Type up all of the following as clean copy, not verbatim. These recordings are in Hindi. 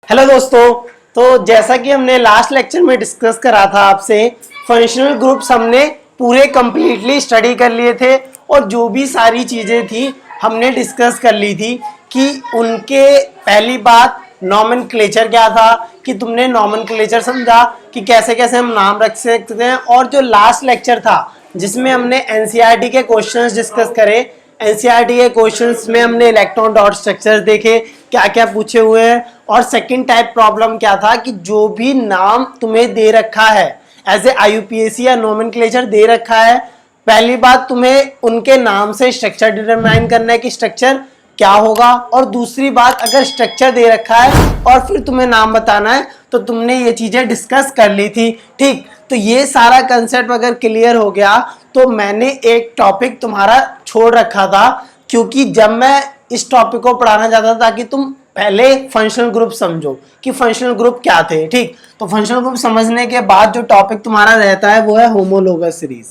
हेलो दोस्तों। तो जैसा कि हमने लास्ट लेक्चर में डिस्कस करा था आपसे, फंक्शनल ग्रुप्स हमने पूरे कंप्लीटली स्टडी कर लिए थे और जो भी सारी चीज़ें थी हमने डिस्कस कर ली थी कि उनके पहली बात नॉमेनक्लेचर क्या था, कि तुमने नॉमेनक्लेचर समझा कि कैसे कैसे हम नाम रख सकते हैं। और जो लास्ट लेक्चर था जिसमें हमने एनसीईआरटी के क्वेश्चंस डिस्कस करे, एनसीईआरटी के क्वेश्चंस में हमने इलेक्ट्रॉन डॉट स्ट्रक्चर देखे, क्या क्या पूछे हुए हैं। और सेकंड टाइप प्रॉब्लम क्या था कि जो भी नाम तुम्हें दे रखा है एज ए आईयूपीएसी या नोमेनक्लेचर दे रखा है, पहली बात तुम्हें उनके नाम से स्ट्रक्चर डिटरमाइन करना है कि स्ट्रक्चर क्या होगा, और दूसरी बात अगर स्ट्रक्चर दे रखा है और फिर तुम्हें नाम बताना है तो तुमने ये चीजें डिस्कस कर ली थी। ठीक, तो ये सारा कंसेप्ट अगर क्लियर हो गया तो मैंने एक टॉपिक तुम्हारा छोड़ रखा था, क्योंकि जब मैं इस टॉपिक को पढ़ाना चाहता था ताकि तुम पहले फंक्शनल ग्रुप समझो कि फंक्शनल ग्रुप क्या थे। ठीक, तो फंक्शनल ग्रुप समझने के बाद जो टॉपिक तुम्हारा रहता है वो है होमोलोगस सीरीज,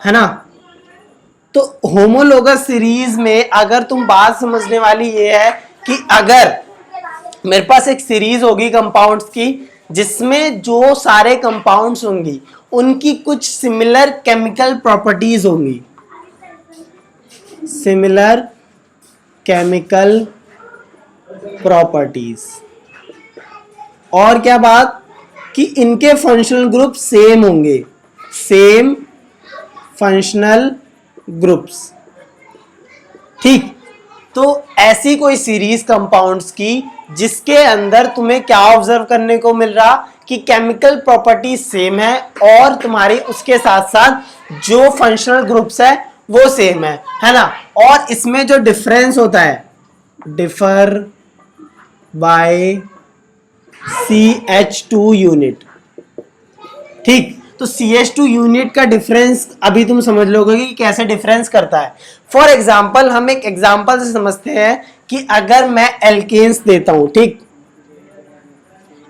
है ना। तो होमोलोगस सीरीज में अगर तुम बात समझने वाली ये है कि अगर मेरे पास एक सीरीज होगी कंपाउंड्स की जिसमें जो सारे कंपाउंड्स होंगी उनकी कुछ सिमिलर केमिकल प्रॉपर्टीज होंगी, सिमिलर केमिकल प्रॉपर्टीज, और क्या बात कि इनके फंक्शनल ग्रुप सेम होंगे, सेम फंक्शनल ग्रुप्स। ठीक, तो ऐसी कोई सीरीज कंपाउंड्स की जिसके अंदर तुम्हें क्या ऑब्जर्व करने को मिल रहा कि केमिकल प्रॉपर्टी सेम है और तुम्हारी उसके साथ साथ जो फंक्शनल ग्रुप्स है वो सेम है ना। और इसमें जो डिफरेंस होता है, डिफर बाय CH2 यूनिट। ठीक, तो CH2 यूनिट का डिफरेंस अभी तुम समझ लोगे कि कैसे डिफरेंस करता है। फॉर एग्जाम्पल, हम एक एग्जाम्पल से समझते हैं कि अगर मैं एल्केन्स देता हूं, ठीक,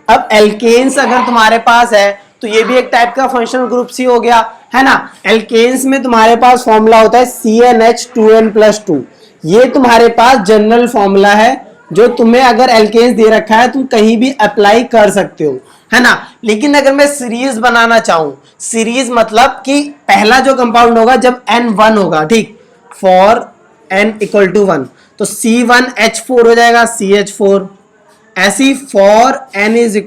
अब एल्केन्स अगर तुम्हारे पास है तो ये भी एक टाइप का फंक्शनल ग्रुप सी हो गया, है ना। एल्केन्स में तुम्हारे पास फॉर्मूला होता है CnH2n+2, ये तुम्हारे पास जनरल फॉर्मूला है जो तुम्हें अगर एल्केन्स दे रखा है तुम कहीं भी अप्लाई कर सकते हो, है ना। लेकिन अगर मैं सीरीज बनाना चाहूं, सीरीज मतलब कि पहला जो कंपाउंड होगा जब n1 होगा, ठीक, फॉर n = 1 तो C1H4 हो जाएगा CH4, ऐसी फॉर n =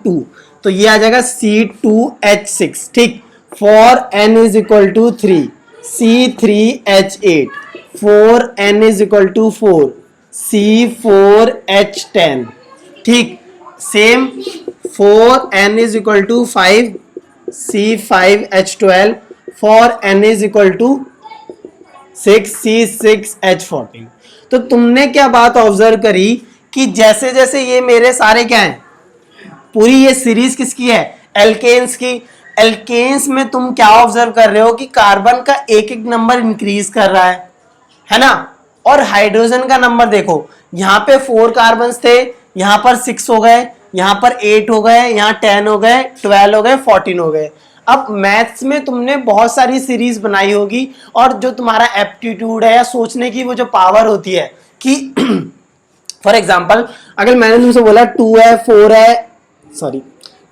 2 तो ये आ जाएगा C2H6, ठीक, for n = 3 C3H8, for n = 4 C4H10, ठीक, same for n = 5 C5H12, for n = 6 C6H14। तो तुमने क्या बात ऑब्जर्व करी कि जैसे जैसे ये मेरे सारे क्या हैं, पूरी ये सीरीज किसकी है, एल्केन्स की। एल्केन्स में तुम क्या ऑब्जर्व कर रहे हो कि कार्बन का एक एक नंबर इंक्रीज कर रहा है ना। और हाइड्रोजन का नंबर देखो, यहां पे 4 कार्बन थे, यहां पर 6 हो गए, यहां पर 8 हो गए, यहां 10 हो गए, 12 हो गए, 14 हो गए। अब मैथ्स में तुमने बहुत सारी सीरीज बनाई होगी और जो तुम्हारा एप्टीट्यूड है या सोचने की वो जो पावर होती है कि फॉर एग्जाम्पल अगर मैंने तुमसे बोला 2 है, 4 है, सॉरी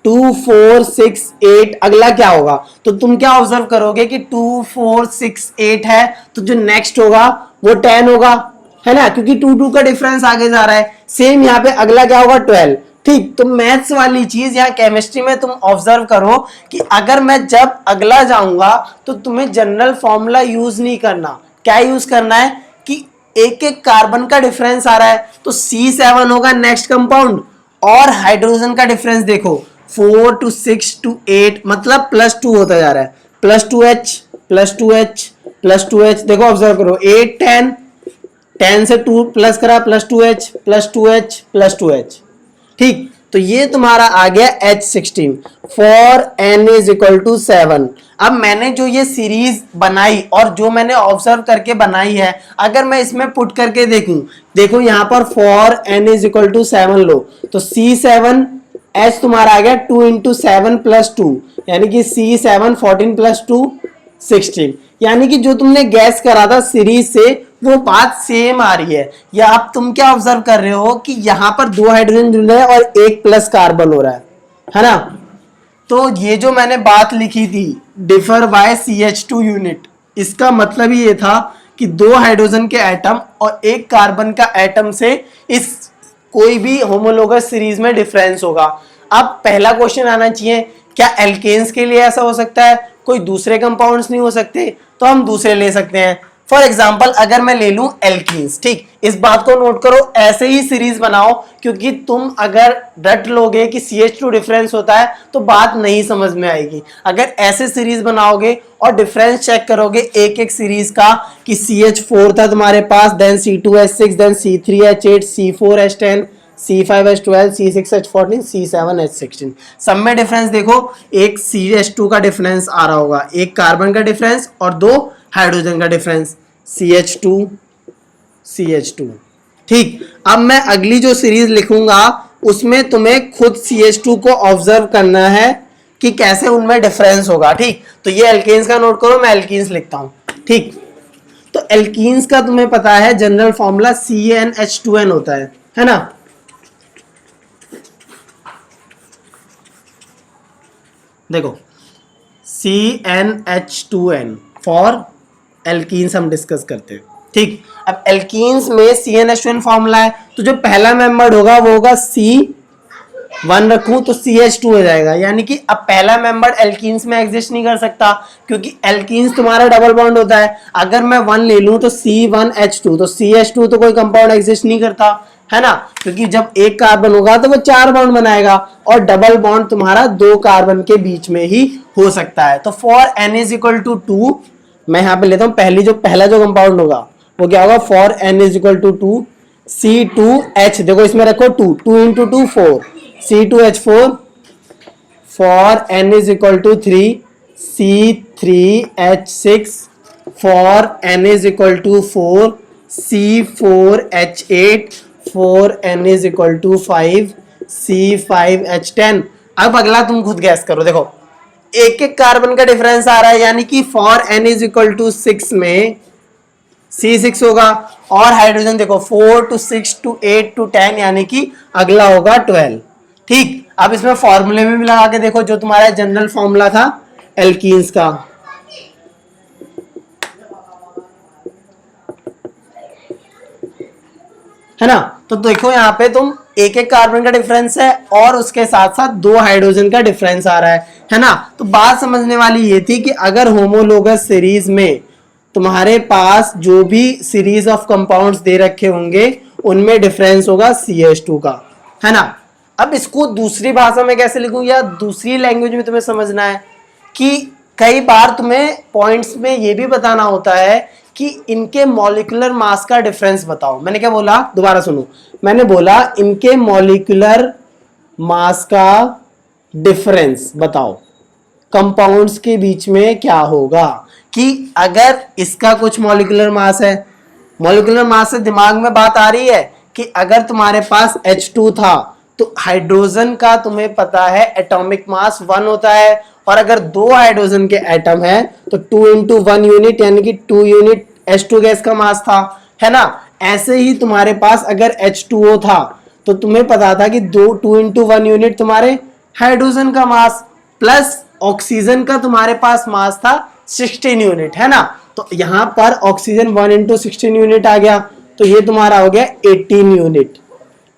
2 4 6 8, अगला क्या होगा, तो तुम क्या ऑब्जर्व करोगे कि 2 4 6 8 है तो जो नेक्स्ट होगा वो 10 होगा, है ना, क्योंकि 2 का डिफरेंस आगे जा रहा है। सेम यहाँ पे अगला क्या होगा 12। ठीक, तो मैथ्स वाली चीज यहाँ केमिस्ट्री में तुम ऑब्जर्व करो कि अगर मैं जब अगला जाऊंगा तो तुम्हें जनरल फॉर्मूला यूज नहीं करना, क्या यूज करना है कि एक एक कार्बन का डिफरेंस आ रहा है तो C7 होगा नेक्स्ट कंपाउंड, और हाइड्रोजन का डिफरेंस देखो 4 to 6 to 8 मतलब +2 होता जा रहा है, +2H +2H +2H, देखो ऑब्जर्व करो 8 10 10 से 2 प्लस करा +2H +2H +2H। ठीक, तो ये तुम्हारा आ गया H16 फॉर n = 7। अब मैंने जो ये सीरीज बनाई और जो मैंने ऑब्जर्व करके बनाई है, अगर मैं इसमें पुट करके देखूं, देखो यहां पर फॉर n = 7 लो तो C7H तुम्हारा आ गया 2 × 7 + 2 यानी कि C7 14 + 2 16, यानी कि जो तुमने गैस करा था सीरीज से वो बात सेम आ रही है। या अब तुम क्या ऑब्जर्व कर रहे हो कि यहाँ पर 2 हाइड्रोजन जुड़ रहे हैं और 1 प्लस कार्बन हो रहा है ना। तो ये जो मैंने बात लिखी थी डिफर बाय CH2 यूनिट, इसका मतलब ही ये था कि 2 हाइड्रोजन के एटम और 1 कार्बन का एटम से इस कोई भी होमोलोगस सीरीज में डिफरेंस होगा। अब पहला क्वेश्चन आना चाहिए, क्या एल्केन्स के लिए ऐसा हो सकता है, कोई दूसरे कंपाउंड्स नहीं हो सकते? तो हम दूसरे ले सकते हैं। फॉर एग्जाम्पल अगर मैं ले लूं एल्कीन्स, ठीक, इस बात को नोट करो, ऐसे ही सीरीज बनाओ, क्योंकि तुम अगर रट लोगे कि CH2 डिफरेंस होता है तो बात नहीं समझ में आएगी। अगर ऐसे सीरीज बनाओगे और डिफरेंस चेक करोगे एक एक सीरीज का कि CH4 था तुम्हारे पास, then C2H6, then C3H8, C4H10, C5H12, C6H14, C7H16, सब में डिफरेंस देखो, एक CH2 का डिफरेंस आ रहा होगा, एक कार्बन का डिफरेंस और 2 हाइड्रोजन का डिफरेंस, CH2 CH2। ठीक, अब मैं अगली जो सीरीज लिखूंगा उसमें तुम्हें खुद CH2 को ऑब्जर्व करना है कि कैसे उनमें डिफरेंस होगा। ठीक, तो ये एल्केन्स का नोट करो, मैं एल्कीन्स लिखता हूं। ठीक, तो एल्कीन्स का तुम्हें पता है जनरल फॉर्मूला CnH2n होता है ना। देखो CnH2n फॉर एल्कीन्स हम डिस्कस करते हैं। ठीक, अब एल्कीन्स में CnH2n फॉर्मूला है, तो जो पहला मेंबर होगा वो होगा C1 रखूं तो CH2 हो जाएगा, यानी कि अब पहला मेंबर एल्कीन्स में एग्जिस्ट नहीं कर सकता क्योंकि एल्कीन्स तुम्हारा डबल बॉन्ड होता है। अगर मैं 1 ले लूं तो C1H2, तो CH2 तो कोई कंपाउंड एग्जिस्ट नहीं करता है ना, क्योंकि जब एक कार्बन होगा तो वो 4 बॉन्ड बनाएगा और डबल बॉन्ड तुम्हारा 2 कार्बन के बीच में ही हो सकता है। तो for n is equal to 2, मैं यहां पे लेता हूं पहला जो कंपाउंड होगा वो क्या होगा, for n is equal to 2 C2H, देखो इसमें रखो 2 into 2 4, C2H4, for n is equal to 3 C3H6, for n is equal to 4 C4H8, for n is equal to 5 C5H10। अब अगला तुम खुद गैस करो, देखो एक एक कार्बन का डिफरेंस आ रहा है, यानी कि for n is equal to 6 में C6 होगा, और हाइड्रोजन देखो 4 to 6 to 8 to 10, यानी कि अगला होगा 12। ठीक, अब इसमें फॉर्मूले में भी लगा के देखो, जो तुम्हारा जनरल फॉर्मूला था एल्कीन्स का, है ना। तो देखो यहाँ पे तुम एक एक कार्बन का डिफरेंस है और उसके साथ साथ 2 हाइड्रोजन का डिफरेंस आ रहा है ना। तो बात समझने वाली ये थी कि अगर होमोलोगस सीरीज में तुम्हारे पास जो भी सीरीज ऑफ कंपाउंड्स दे रखे होंगे उनमें डिफरेंस होगा CH2 का, है ना। अब इसको दूसरी भाषा में कैसे लिखूं या दूसरी लैंग्वेज में तुम्हें समझना है कि कई बार तुम्हें पॉइंट्स में ये भी बताना होता है कि इनके मॉलिक्यूलर मास का डिफरेंस बताओ। मैंने क्या बोला, दोबारा सुनो, मैंने बोला इनके मॉलिक्यूलर मास का डिफरेंस बताओ, कंपाउंड्स के बीच में क्या होगा। कि अगर इसका कुछ मॉलिक्यूलर मास है, मॉलिक्यूलर मास से दिमाग में बात आ रही है कि अगर तुम्हारे पास H2 था तो हाइड्रोजन का तुम्हें पता है एटॉमिक मास 1 होता है, और अगर 2 हाइड्रोजन के एटम है तो 2 इंटू 1 यूनिट, यानी कि 2 यूनिट H2 गैस का मास था, है ना। ऐसे ही तुम्हारे पास अगर H2O था तो तुम्हें पता था कि 2 इंटू 1 यूनिट तुम्हारे हाइड्रोजन का मास, प्लस ऑक्सीजन का तुम्हारे पास मास था 16 यूनिट, है ना। तो यहां पर ऑक्सीजन 1 इंटू 16 यूनिट आ गया, तो ये तुम्हारा हो गया 18 यूनिट।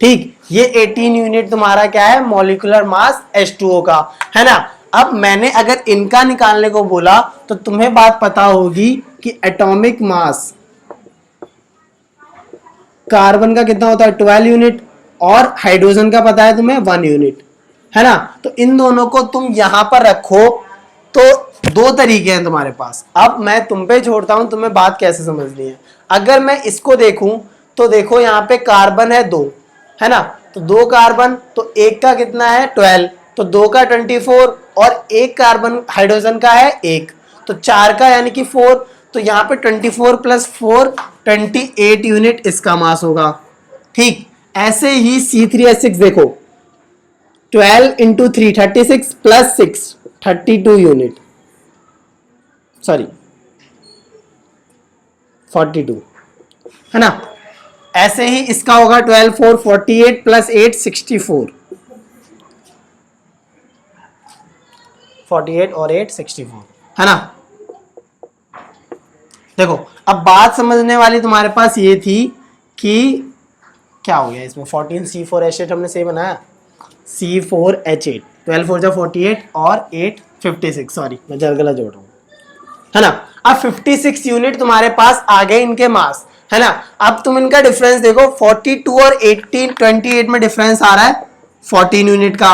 ठीक, ये 18 यूनिट तुम्हारा क्या है, मॉलिक्यूलर मास H2O का, है ना। अब मैंने अगर इनका निकालने को बोला तो तुम्हें बात पता होगी कि एटॉमिक मास कार्बन का कितना होता है 12 यूनिट, और हाइड्रोजन का पता है तुम्हें 1 यूनिट, है ना। तो इन दोनों को तुम यहां पर रखो, तो 2 तरीके हैं तुम्हारे पास। अब मैं तुम पे छोड़ता हूं तुम्हें बात कैसे समझनी है। अगर मैं इसको देखूं तो देखो यहाँ पे कार्बन है 2, है ना, तो 2 कार्बन, तो एक का कितना है 12, तो 2 का 24, और एक कार्बन हाइड्रोजन का है 1, तो 4 का यानी कि 4, तो यहाँ पे 24 प्लस 4 28 यूनिट इसका मास होगा। ठीक, ऐसे ही C3H6 देखो 12 इंटू 3 36 प्लस 6 32 यूनिट, सॉरी 42, है ना। ऐसे ही इसका होगा 12 4 48 प्लस 8 64, 48 और 8 64, है ना। देखो अब बात समझने वाली तुम्हारे पास ये थी कि क्या हो गया इसमें, 14C4H8 हमने सही बनाया, C4H8, 12 4 48 और 8 56, सॉरी मैं गलत जोड़ रहा हूँ, है ना। अब 56 यूनिट तुम्हारे पास आ गए इनके मास, है ना। अब तुम इनका डिफरेंस देखो, 42 और 18 28 में डिफरेंस आ रहा है 14 यूनिट का,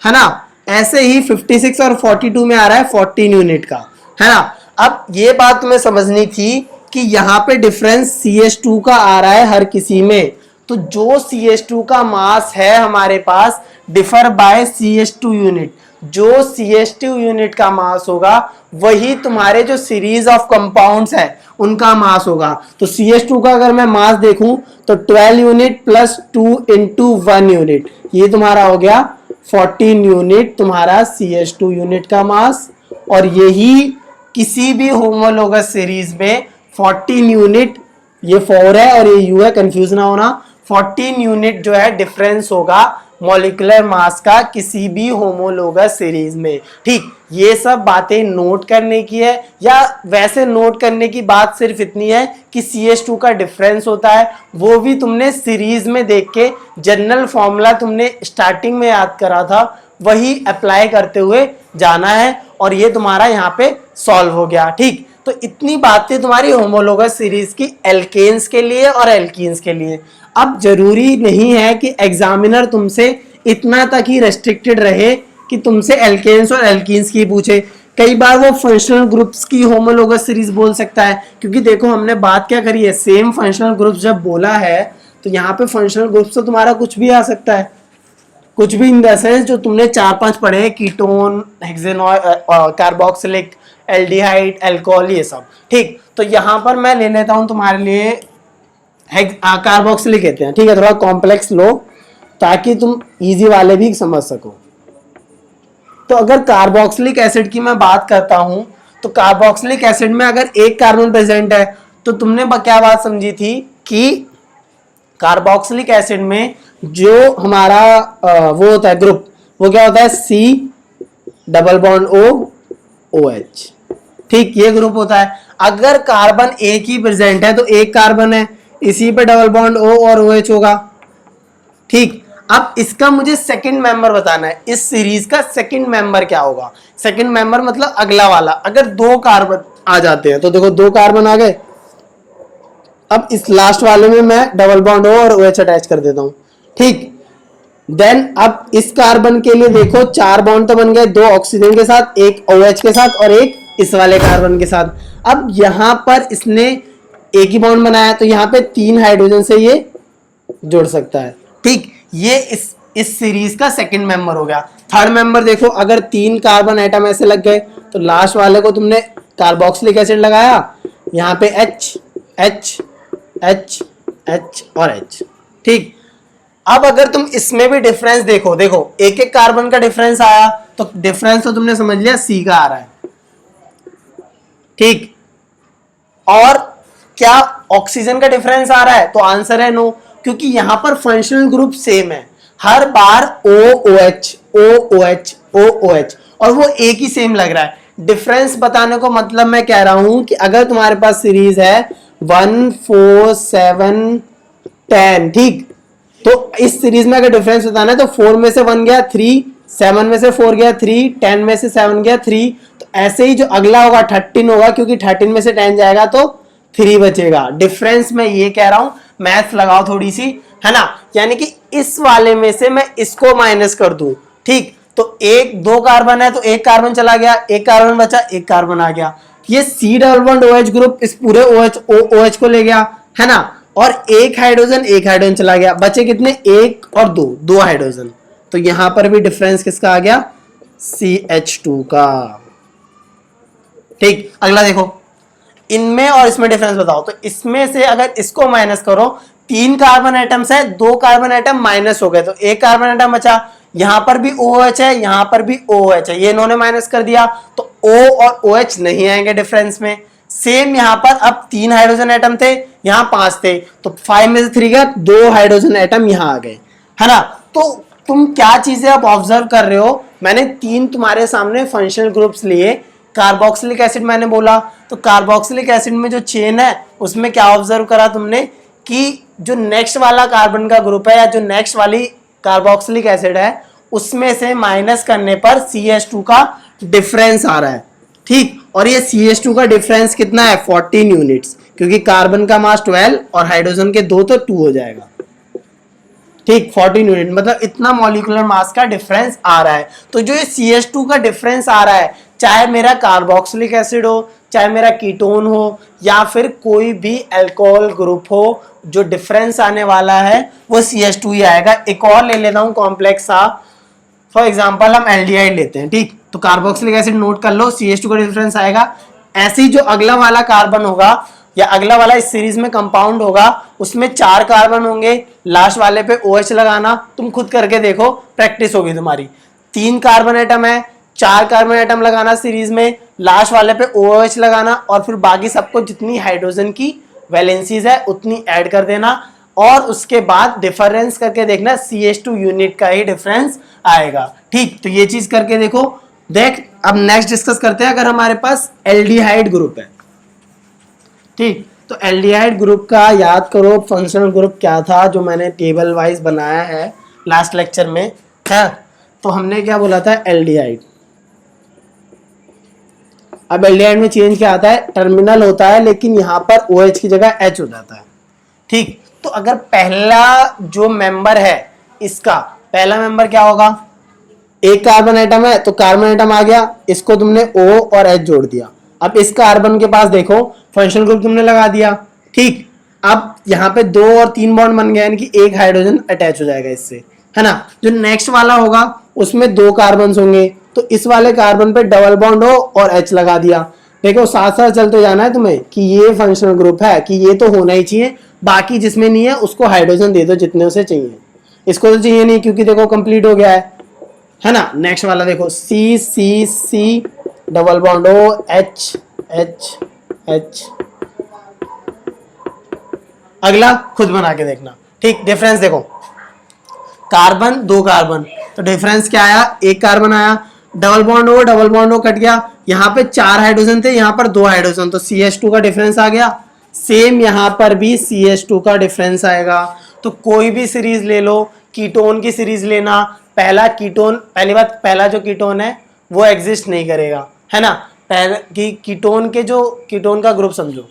है ना। ऐसे ही 56 और 42 में आ रहा है 14 यूनिट का, है ना। अब ये बात तुम्हें समझनी थी कि यहाँ पे डिफरेंस CH2 का आ रहा है हर किसी में, तो जो CH2 का मास है हमारे पास डिफर बाय CH2 यूनिट, जो CH2 यूनिट का मास होगा वही तुम्हारे जो सीरीज ऑफ कंपाउंड्स है उनका मास होगा। तो CH2 का अगर मैं मास देखूं तो 12 यूनिट प्लस 2 इंटू 1 यूनिट, ये तुम्हारा हो गया 14 यूनिट तुम्हारा CH2 यूनिट का मास। और यही किसी भी होमोलोगस सीरीज में 14 यूनिट, ये 4 है और ये U है, कंफ्यूज ना होना, 14 यूनिट जो है डिफरेंस होगा मॉलिक्यूलर मास का किसी भी होमोलोगस सीरीज में। ठीक, ये सब बातें नोट करने की है, या वैसे नोट करने की बात सिर्फ इतनी है कि CH2 का डिफरेंस होता है, वो भी तुमने सीरीज में देख के जनरल फॉर्मूला तुमने स्टार्टिंग में याद करा था वही अप्लाई करते हुए जाना है, और ये तुम्हारा यहाँ पे सॉल्व हो गया। ठीक, तो इतनी बातें तुम्हारी होमोलोगस सीरीज की एल्केन्स के लिए और एल्कीन्स के लिए। अब जरूरी नहीं है कि एग्जामिनर तुमसे इतना तक ही रेस्ट्रिक्टेड रहे कि तुमसे एल्केन्स और एल्कीन्स की पूछे, कई बार वो फंक्शनल ग्रुप्स की होमोलोगस सीरीज बोल सकता है, क्योंकि देखो हमने बात क्या करी है, सेम फंक्शनल ग्रुप्स जब बोला है तो यहाँ पे फंक्शनल ग्रुप्स तो तुम्हारा कुछ भी आ सकता है, कुछ भी इन द सेंस जो तुमने 4-5 पढ़े, ketone, hexanol, carboxylic, aldehyde, alcohol, ये सब। ठीक, तो यहाँ पर मैं ले लेता हूँ तुम्हारे लिए कार्बोक्सिलिक कहते हैं, ठीक है, थोड़ा कॉम्प्लेक्स लो ताकि तुम इजी वाले भी समझ सको। तो अगर कार्बोक्सिलिक एसिड की मैं बात करता हूं तो कार्बोक्सिलिक एसिड में अगर एक कार्बन प्रेजेंट है तो तुमने क्या बात समझी थी कि कार्बोक्सिलिक एसिड में जो हमारा वो होता है ग्रुप, वो क्या होता है, C डबल बॉन्ड OH। ठीक, ये ग्रुप होता है। अगर कार्बन एक ही प्रेजेंट है तो एक कार्बन है, इसी पे डबल बॉन्ड O और OH होगा। ठीक, अब इसका मुझे सेकंड मेंबर बताना है, इस सीरीज का सेकंड मेंबर क्या होगा। सेकंड मेंबर मतलब अगला वाला, अगर 2 कार्बन आ जाते हैं तो देखो 2 कार्बन आ गए, अब इस लास्ट वाले में मैं डबल बॉन्ड O और OH अटैच कर देता हूं। ठीक, देन अब इस कार्बन के लिए देखो 4 बॉन्ड तो बन गए, 2 ऑक्सीजन के साथ, एक OH के साथ और एक इस वाले कार्बन के साथ। अब यहां पर इसने एक ही बॉन्ड बनाया तो यहां पे 3 हाइड्रोजन से ये जुड़ सकता है। ठीक, ये इस सीरीज का सेकंड मेंबर हो गया। थर्ड मेंबर देखो, अगर 3 कार्बन एटम ऐसे लग गए तो लास्ट वाले को तुमने कार्बोक्सिलिक एसिड लगाया, यहाँ पे H H H H और H। ठीक, अब अगर तुम इसमें भी डिफरेंस देखो, देखो एक एक कार्बन का डिफरेंस आया तो डिफरेंस तो तुमने समझ लिया C का आ रहा है। ठीक, और क्या ऑक्सीजन का डिफरेंस आ रहा है, तो आंसर है नो, क्योंकि यहां पर फंक्शनल ग्रुप सेम है, हर बार OOH OOH OOH और वो एक ही सेम लग रहा है। डिफरेंस बताने को मतलब मैं कह रहा हूं कि अगर तुम्हारे पास सीरीज है 1 4 7 10, ठीक, तो इस सीरीज में अगर डिफरेंस बताना है तो 4 में से 1 गया 3, 7 में से 4 गया 3, 10 में से 7 गया 3, तो ऐसे ही जो अगला होगा 13 होगा, क्योंकि 13 में से 10 जाएगा तो 3 बचेगा। डिफरेंस मैं ये कह रहा हूं, मैथ्स लगाओ थोड़ी सी, है ना, यानी कि इस वाले में से मैं इसको माइनस कर दूं। ठीक, तो 2 कार्बन है तो एक कार्बन चला गया, एक कार्बन बचा, एक कार्बन आ गया, ये C double bond OH group इस पूरे OH को ले गया, है ना, और एक हाइड्रोजन चला गया, बचे कितने, 1 और 2 हाइड्रोजन। तो यहां पर भी डिफरेंस किसका आ गया, CH2 का। ठीक, अगला देखो, इनमें और इसमें डिफरेंस बताओ, तो इसमें से अगर इसको माइनस करो, 3 कार्बन एटम्स है, 2 कार्बन एटम माइनस हो गए तो एक कार्बन एटम बचा, यहां पर भी OH है, यहां पर भी OH है, ये इन्होंने माइनस कर दिया तो O और OH नहीं आएंगे डिफरेंस में। सेम यहाँ पर अब 3 हाइड्रोजन एटम थे, यहाँ 5 थे, तो 5 में से 3 गया, 2 हाइड्रोजन एटम यहाँ आ गए, है ना। तो तुम क्या चीजें अब ऑब्जर्व कर रहे हो, मैंने 3 तुम्हारे सामने फंक्शनल ग्रुप्स लिए। कार्बोक्सिलिक एसिड मैंने बोला, तो कार्बोक्सिलिक एसिड में जो चेन है उसमें क्या ऑब्जर्व करा तुमने कि जो नेक्स्ट वाला कार्बन का ग्रुप है या जो नेक्स्ट वाली कार्बोक्सिलिक एसिड है उसमें से माइनस करने पर CH2 का डिफरेंस आ रहा है, ठीक। और ये CH2 का डिफरेंस कितना है, 14 यूनिट्स, क्योंकि कार्बन का मास 12 और हाइड्रोजन के 2 तो 2 हो जाएगा, ठीक। 14 यूनिट मतलब इतना मॉलिक्यूलर मास का डिफरेंस आ रहा है। तो जो ये CH2 का डिफरेंस आ रहा है, चाहे मेरा कार्बोक्सिलिक एसिड हो, चाहे मेरा कीटोन हो, या फिर कोई भी अल्कोहल ग्रुप हो, जो डिफरेंस आने वाला है वो CH2 ही आएगा। एक और ले लेता हूं कॉम्प्लेक्स सा, फॉर एग्जाम्पल हम एल्डिहाइड लेते हैं, ठीक। तो कार्बोक्सिलिक एसिड नोट कर लो, CH2 का डिफरेंस आएगा। ऐसे ही जो अगला वाला कार्बन होगा या अगला वाला इस सीरीज में कंपाउंड होगा, उसमें 4 कार्बन होंगे, लास्ट वाले पे OH लगाना, तुम खुद करके देखो, प्रैक्टिस होगी तुम्हारी। 3 कार्बन एटम है, 4 कार्बन एटम लगाना सीरीज में, लास्ट वाले पे OH लगाना, और फिर बाकी सबको जितनी हाइड्रोजन की वैलेंसीज है उतनी ऐड कर देना, और उसके बाद डिफरेंस करके देखना, CH2 यूनिट का ही डिफरेंस आएगा, ठीक। तो ये चीज करके देखो। देख, अब नेक्स्ट डिस्कस करते हैं। अगर हमारे पास एल्डिहाइड ग्रुप है, ठीक, तो एल्डिहाइड ग्रुप का याद करो फंक्शनल ग्रुप क्या था, जो मैंने टेबल वाइज बनाया है लास्ट लेक्चर में, है। तो हमने क्या बोला था, एल्डिहाइड। अब एल्डिहाइड में चेंज क्या आता है, टर्मिनल होता है, लेकिन यहां पर OH की जगह H हो जाता है, ठीक। तो अगर पहला जो मेंबर है, इसका पहला मेंबर क्या होगा, एक कार्बन एटम है तो कार्बन एटम आ गया, इसको तुमने O और H जोड़ दिया। अब इस कार्बन के पास देखो फंक्शनल ग्रुप तुमने लगा दिया, ठीक। अब यहाँ पे 2 और 3 बॉन्ड बन गया, यानी कि एक हाइड्रोजन अटैच हो जाएगा इससे, है ना। जो नेक्स्ट वाला होगा उसमें 2 कार्बन होंगे, तो इस वाले कार्बन पे डबल बॉन्ड हो और H लगा दिया। देखो साथ साथ चलते जाना है तुम्हें कि ये फंक्शनल ग्रुप है, कि ये तो होना ही चाहिए, बाकी जिसमें नहीं है उसको हाइड्रोजन दे दो जितने उसे चाहिए, इसको तो चाहिए नहीं क्योंकि देखो कंप्लीट हो गया है ना। नेक्स्ट वाला देखो C double bond O H H H, अगला खुद बना के देखना, ठीक। डिफरेंस देखो, कार्बन 2 कार्बन, तो डिफरेंस क्या आया, एक कार्बन आया, डबल बॉन्ड O कट गया, यहाँ पे 4 हाइड्रोजन थे, यहाँ पर 2 हाइड्रोजन, तो CH2 का डिफरेंस आ गया। सेम यहाँ पर भी CH2 का डिफरेंस आएगा। तो कोई भी सीरीज ले लो, कीटोन की सीरीज लेना, पहला कीटोन, पहली बात पहला जो कीटोन है वो एग्जिस्ट नहीं करेगा, है ना। पहले की कीटोन के जो कीटोन का ग्रुप समझो,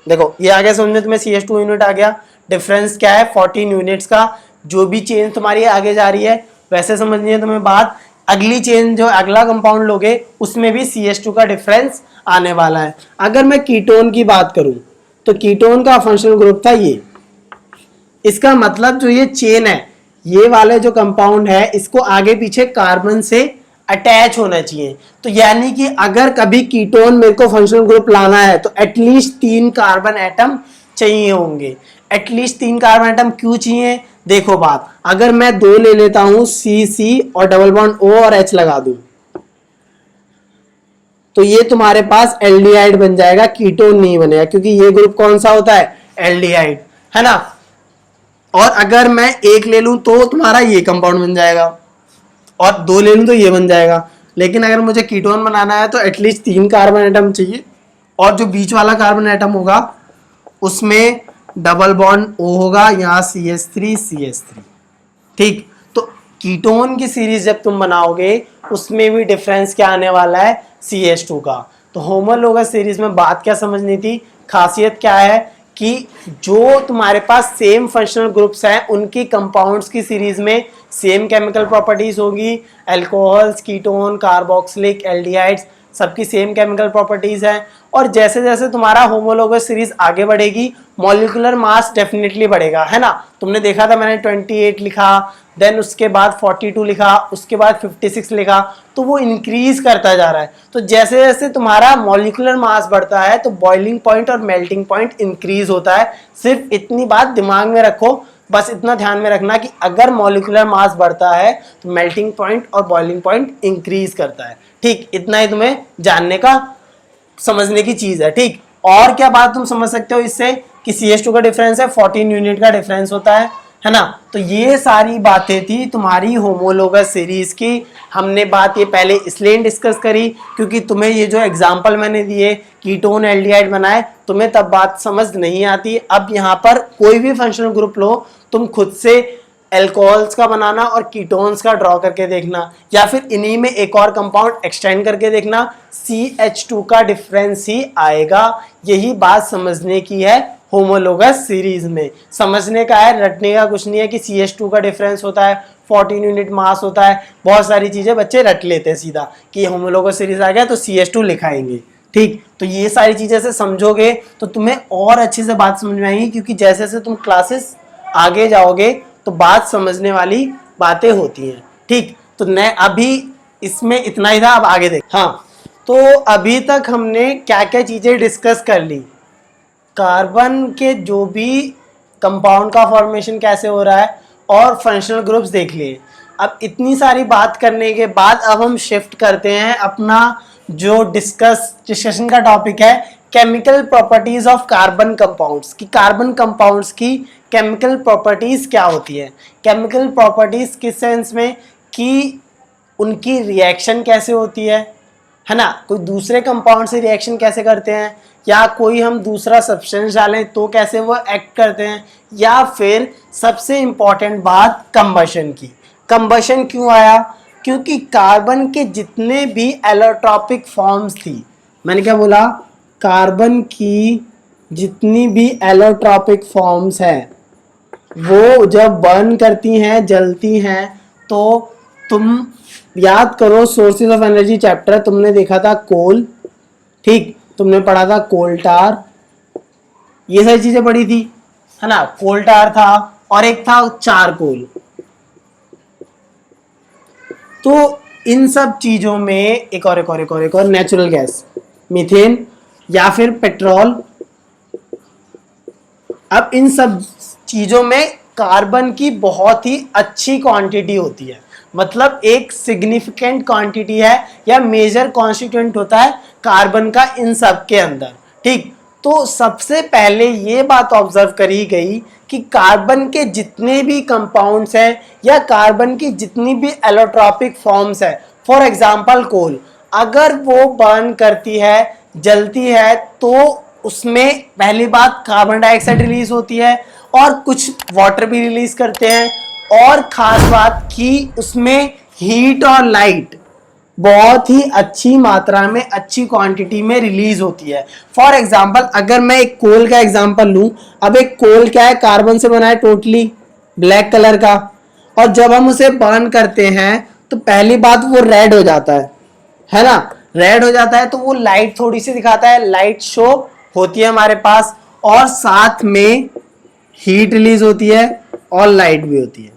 देखो ये आगे समझो, तुम्हें CH2 यूनिट आ गया, डिफरेंस क्या है 14 यूनिट्स का। जो भी चेन तुम्हारी आगे जा रही है वैसे समझनी है तुम्हें बात। अगली चेन जो अगला कंपाउंड लोगे उसमें भी CH2 का डिफरेंस आने वाला है। अगर मैं कीटोन की बात करूं तो कीटोन का फंक्शनल ग्रुप था ये। इसका मतलब जो ये चेन है, ये वाले जो कंपाउंड है, इसको आगे पीछे कार्बन से अटैच होना चाहिए। तो यानी कि अगर कभी कीटोन मेरे को फंक्शनल ग्रुप लाना है तो एटलीस्ट 3 कार्बन एटम चाहिए होंगे। एटलीस्ट 3 कार्बन एटम क्यों चाहिए, देखो बात, अगर मैं 2 ले लेता हूं C और डबल बॉन्ड O और H लगा दूं, तो ये तुम्हारे पास एल्डिहाइड बन जाएगा, कीटोन नहीं बनेगा, क्योंकि ये ग्रुप कौन सा होता है, एल्डिहाइड, है ना। और अगर मैं 1 ले लूं तो तुम्हारा ये कंपाउंड बन जाएगा, और 2 ले लूं तो ये बन जाएगा। लेकिन अगर मुझे कीटोन बनाना है तो एटलीस्ट 3 कार्बन एटम चाहिए, और जो बीच वाला कार्बन एटम होगा उसमें डबल बॉन्ड O होगा, यहाँ CH3, ठीक। तो कीटोन की सीरीज जब तुम बनाओगे उसमें भी डिफरेंस क्या आने वाला है, CH2 का। तो होमोलोगस सीरीज में बात क्या समझनी थी, खासियत क्या है कि जो तुम्हारे पास सेम फंक्शनल ग्रुप्स हैं उनकी कंपाउंड्स की सीरीज में सेम केमिकल प्रॉपर्टीज होगी। अल्कोहल्स, कीटोन, कार्बोक्सिलिक, एल्डिहाइड्स सबकी सेम केमिकल प्रॉपर्टीज हैं। और जैसे जैसे तुम्हारा होमोलोगस सीरीज आगे बढ़ेगी मॉलिक्यूलर मास डेफिनेटली बढ़ेगा, है ना। तुमने देखा था मैंने 28 लिखा, देन उसके बाद 42 लिखा, उसके बाद 56 लिखा, तो वो इंक्रीज करता जा रहा है। तो जैसे जैसे तुम्हारा मॉलिक्यूलर मास बढ़ता है तो बॉइलिंग पॉइंट और मेल्टिंग पॉइंट इंक्रीज होता है। सिर्फ इतनी बात दिमाग में रखो, बस इतना ध्यान में रखना कि अगर मॉलिक्यूलर मास बढ़ता है तो मेल्टिंग पॉइंट और बॉइलिंग पॉइंट इंक्रीज करता है, ठीक। इतना ही तुम्हें जानने का, समझने की चीज है, ठीक। और क्या बात तुम समझ सकते हो इससे कि CH2 का डिफरेंस है 14 यूनिट का डिफरेंस होता है ना। तो ये सारी बातें थी तुम्हारी होमोलोगस सीरीज की। हमने बात ये पहले इसलिए डिस्कस करी क्योंकि तुम्हें ये जो एग्जांपल मैंने दिए कीटोन एल्डिहाइड बनाए, तुम्हें तब बात समझ नहीं आती। अब यहाँ पर कोई भी फंक्शनल ग्रुप लो, तुम खुद से एल्कोहल्स का बनाना और कीटोन्स का ड्रॉ करके देखना, या फिर इन्हीं में एक और कंपाउंड एक्सटेंड करके देखना, CH2 का डिफरेंस ही आएगा। यही बात समझने की है होमोलोगस सीरीज में। समझने का है, रटने का कुछ नहीं है कि CH2 का डिफरेंस होता है, 14 यूनिट मास होता है, बहुत सारी चीजें बच्चे रट लेते हैं सीधा कि होमोलोगस सीरीज आ गया तो CH2 लिखाएंगे। ठीक, तो ये सारी चीजें से समझोगे तो तुम्हें और अच्छे से बात समझ में आएगी, क्योंकि जैसे जैसे तुम क्लासेस आगे जाओगे तो बात समझने वाली बातें होती हैं। ठीक, तो मैं अभी इसमें इतना ही था, अब आगे देख। हाँ, तो अभी तक हमने क्या क्या चीजें डिस्कस कर ली। कार्बन के जो भी कंपाउंड का फॉर्मेशन कैसे हो रहा है और फंक्शनल ग्रुप्स देख लिए। अब इतनी सारी बात करने के बाद अब हम शिफ्ट करते हैं अपना जो डिस्कशन का टॉपिक है, chemical properties of carbon compounds, कि कार्बन कंपाउंड्स की केमिकल प्रॉपर्टीज क्या होती है। केमिकल प्रॉपर्टीज किस सेंस में कि उनकी रिएक्शन कैसे होती है ना, कोई दूसरे कंपाउंड से रिएक्शन कैसे करते हैं, या कोई हम दूसरा सब्सटेंस डालें तो कैसे वो एक्ट करते हैं, या फिर सबसे इंपॉर्टेंट बात कंबशन की। कंबशन क्यों आया? क्योंकि कार्बन के जितने भी एलोट्रॉपिक फॉर्म्स थी, मैंने क्या बोला, कार्बन की जितनी भी एलोट्रॉपिक फॉर्म्स है वो जब बर्न करती हैं, जलती हैं, तो तुम याद करो सोर्सेज ऑफ एनर्जी चैप्टर, तुमने देखा था कोल, ठीक, तुमने पढ़ा था कोल टार, ये सारी चीजें पढ़ी थी है ना। कोल टार था और एक था चारकोल। तो इन सब चीजों में एक और नेचुरल गैस मीथेन या फिर पेट्रोल। अब इन सब चीजों में कार्बन की बहुत ही अच्छी क्वांटिटी होती है, मतलब एक सिग्निफिकेंट क्वांटिटी है या मेजर कॉन्स्टिट्यूएंट होता है कार्बन का इन सब के अंदर। ठीक, तो सबसे पहले ये बात ऑब्जर्व करी गई कि कार्बन के जितने भी कंपाउंड्स हैं या कार्बन की जितनी भी एलोट्रॉपिक फॉर्म्स है, फॉर एग्जांपल कोल, अगर वो बर्न करती है, जलती है, तो उसमें पहली बात कार्बन डाइऑक्साइड रिलीज होती है और कुछ वाटर भी रिलीज करते हैं, और खास बात कि उसमें हीट और लाइट बहुत ही अच्छी मात्रा में, अच्छी क्वांटिटी में रिलीज होती है। फॉर एग्जांपल अगर मैं एक कोल का एग्जांपल लूं, अब एक कोल क्या है, कार्बन से बना है, टोटली ब्लैक कलर का, और जब हम उसे बर्न करते हैं तो पहली बात वो रेड हो जाता है ना, रेड हो जाता है, तो वो लाइट थोड़ी सी दिखाता है, लाइट शो होती है हमारे पास, और साथ में हीट रिलीज होती है और लाइट भी होती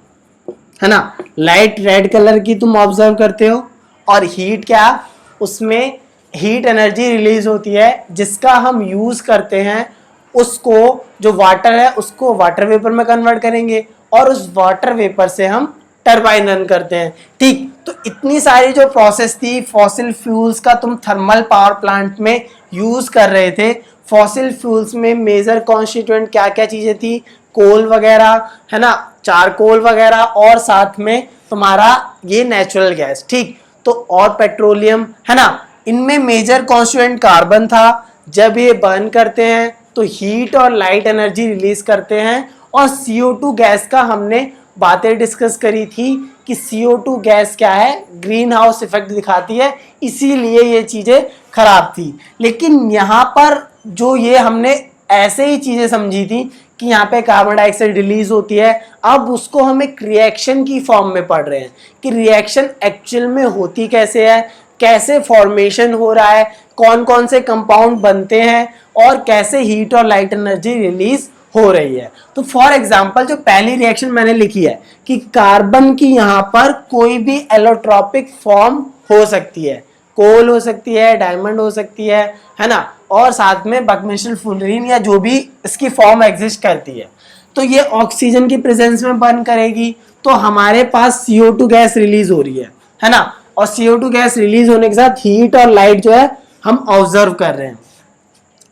है ना। लाइट रेड कलर की तुम ऑब्जर्व करते हो, और हीट क्या, उसमें हीट एनर्जी रिलीज होती है जिसका हम यूज करते हैं, उसको जो वाटर है उसको वाटर वेपर में कन्वर्ट करेंगे और उस वाटर वेपर से हम टरबाइन रन करते हैं। ठीक, तो इतनी सारी जो प्रोसेस थी, फॉसिल फ्यूल्स का तुम थर्मल पावर प्लांट में यूज कर रहे थे। फॉसिल फ्यूल्स में मेजर कॉन्स्टिट्यूएंट क्या क्या चीजें थी, कोल वगैरह है ना, चारकोल वगैरह, और साथ में तुम्हारा ये नेचुरल गैस। ठीक, तो और पेट्रोलियम है ना, इनमें मेजर कॉन्स्टिट्यूएंट कार्बन था। जब ये बर्न करते हैं तो हीट और लाइट एनर्जी रिलीज करते हैं, और CO2 गैस का हमने बातें डिस्कस करी थी कि CO2 गैस क्या है, ग्रीन हाउस इफेक्ट दिखाती है, इसीलिए ये चीजें खराब थी। लेकिन यहाँ पर जो ये हमने ऐसे ही चीजें समझी थी कि यहाँ पे कार्बन डाइऑक्साइड रिलीज होती है, अब उसको हम एक रिएक्शन की फॉर्म में पढ़ रहे हैं कि रिएक्शन एक्चुअल में होती कैसे है, कैसे फॉर्मेशन हो रहा है, कौन कौन से कंपाउंड बनते हैं, और कैसे हीट और लाइट एनर्जी रिलीज हो रही है। तो फॉर एग्जांपल जो पहली रिएक्शन मैंने लिखी है कि कार्बन की यहाँ पर कोई भी एलोट्रॉपिक फॉर्म हो सकती है, कोल हो सकती है, डायमंड हो सकती है ना, और साथ में बकमेशल फुलरीन या जो भी इसकी फॉर्म एग्जिस्ट करती है, तो ये ऑक्सीजन की प्रेजेंस में बर्न करेगी, तो हमारे पास CO2 गैस रिलीज हो रही है ना, और CO2 गैस रिलीज होने के साथ हीट और लाइट जो है हम ऑब्जर्व कर रहे हैं।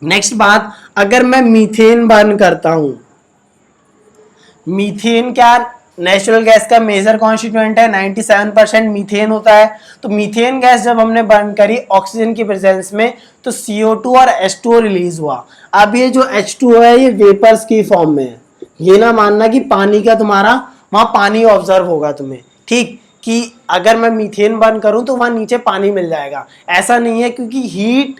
नेक्स्ट बात, अगर मैं मीथेन बर्न करता हूं, मीथेन क्या नेचुरल गैस का मेजर कॉन्स्टिट्यूएंट है, 97% मीथेन होता है। तो मीथेन गैस जब हमने बर्न करी ऑक्सीजन की प्रेजेंस में तो CO2 और H2O रिलीज हुआ। अब ये जो H2O है ये वेपर्स की फॉर्म में है, ये ना मानना कि पानी का तुम्हारा वहां पानी ऑब्जर्व होगा तुम्हें, ठीक, कि अगर मैं मीथेन बर्न करूं तो वहां नीचे पानी मिल जाएगा, ऐसा नहीं है, क्योंकि हीट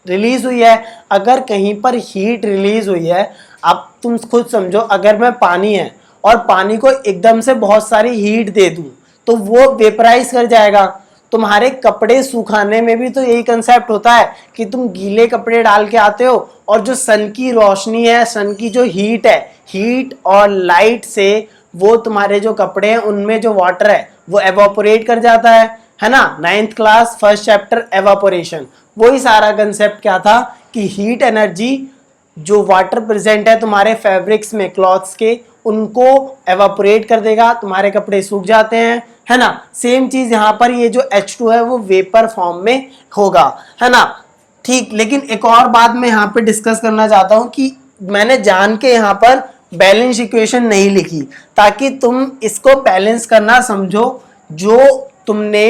रिलीज हुई है। अगर कहीं पर हीट रिलीज हुई है, अब तुम खुद समझो, अगर मैं पानी है और पानी को एकदम से बहुत सारी हीट दे दूं तो वो वेपराइज कर जाएगा। तुम्हारे कपड़े सुखाने में भी तो यही कंसेप्ट होता है कि तुम गीले कपड़े डाल के आते हो और जो सन की रोशनी है, सन की जो हीट है, हीट और लाइट से वो तुम्हारे जो कपड़े हैं उनमें जो वाटर है वो एवापोरेट कर जाता है ना। 9th class first chapter evaporation, वही सारा कंसेप्ट क्या था कि हीट एनर्जी जो वाटर प्रेजेंट है तुम्हारे फैब्रिक्स में, क्लॉथ्स के, उनको एवापोरेट कर देगा, तुम्हारे कपड़े सूख जाते हैं, है ना। सेम चीज यहाँ पर ये जो H2 है वो वेपर फॉर्म में होगा, है ना, ठीक। लेकिन एक और बात मैं यहाँ पे डिस्कस करना चाहता हूँ कि मैंने जान के यहाँ पर बैलेंस इक्वेशन नहीं लिखी ताकि तुम इसको बैलेंस करना समझो। जो तुमने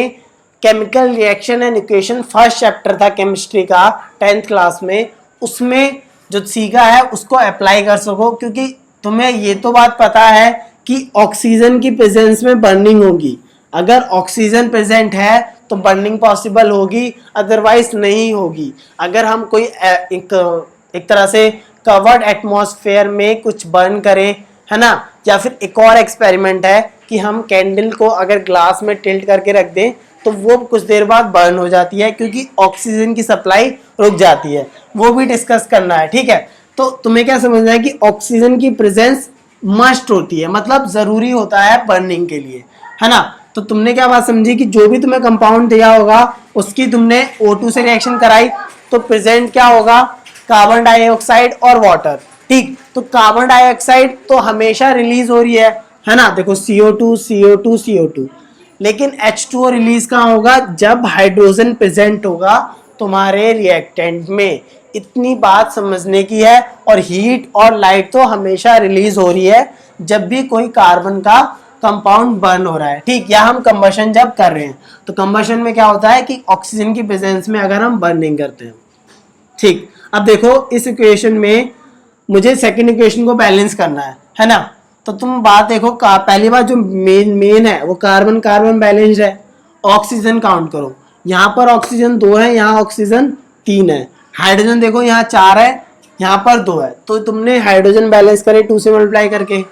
chemical reaction and equation first chapter था केमिस्ट्री का 10th क्लास में, उसमें जो सीखा है उसको अप्लाई कर सको, क्योंकि तुम्हें ये तो बात पता है कि ऑक्सीजन की प्रेजेंस में बर्निंग होगी। अगर ऑक्सीजन प्रेजेंट है तो बर्निंग पॉसिबल होगी, अदरवाइज नहीं होगी। अगर हम कोई एक तरह से कवर्ड एटमॉस्फेयर में कुछ बर्न करें, है ना, या फिर एक और एक्सपेरिमेंट है कि हम कैंडल को अगर ग्लास में टिल्ट करके रख दें तो वो कुछ देर बाद बर्न हो जाती है क्योंकि ऑक्सीजन की सप्लाई रुक जाती है, वो भी डिस्कस करना है, ठीक है। तो तुम्हें क्या समझना है कि ऑक्सीजन की प्रेजेंस मस्ट होती है, मतलब जरूरी होता है बर्निंग के लिए, है ना। तो तुमने क्या बात समझी कि जो भी तुम्हें कंपाउंड दिया होगा उसकी तुमने O2 से रिएक्शन कराई तो प्रेजेंट क्या होगा, कार्बन डाइऑक्साइड और वाटर, ठीक। तो कार्बन डाइऑक्साइड तो हमेशा रिलीज हो रही है ना, देखो CO2 CO2 CO2, लेकिन H2O रिलीज कहाँ होगा, जब हाइड्रोजन प्रेजेंट होगा तुम्हारे रिएक्टेंट में। इतनी बात समझने की है। और हीट और लाइट तो हमेशा रिलीज हो रही है जब भी कोई कार्बन का कंपाउंड बर्न हो रहा है, ठीक, या हम कंबशन जब कर रहे हैं। तो कंबशन में क्या होता है कि ऑक्सीजन की प्रेजेंस में अगर हम बर्निंग करते हैं, ठीक। अब देखो इस इक्वेशन में मुझे सेकंड इक्वेशन को बैलेंस करना है ना। तो तुम बात देखो, पहली बात जो मेन है वो कार्बन कार्बन बैलेंस है। ऑक्सीजन काउंट करो, यहाँ पर ऑक्सीजन 2 है, यहाँ ऑक्सीजन 3 है। हाइड्रोजन देखो यहाँ 4 है, यहाँ पर 2 है। तो तुमने हाइड्रोजन बैलेंस करे 2 से मल्टीप्लाई करके।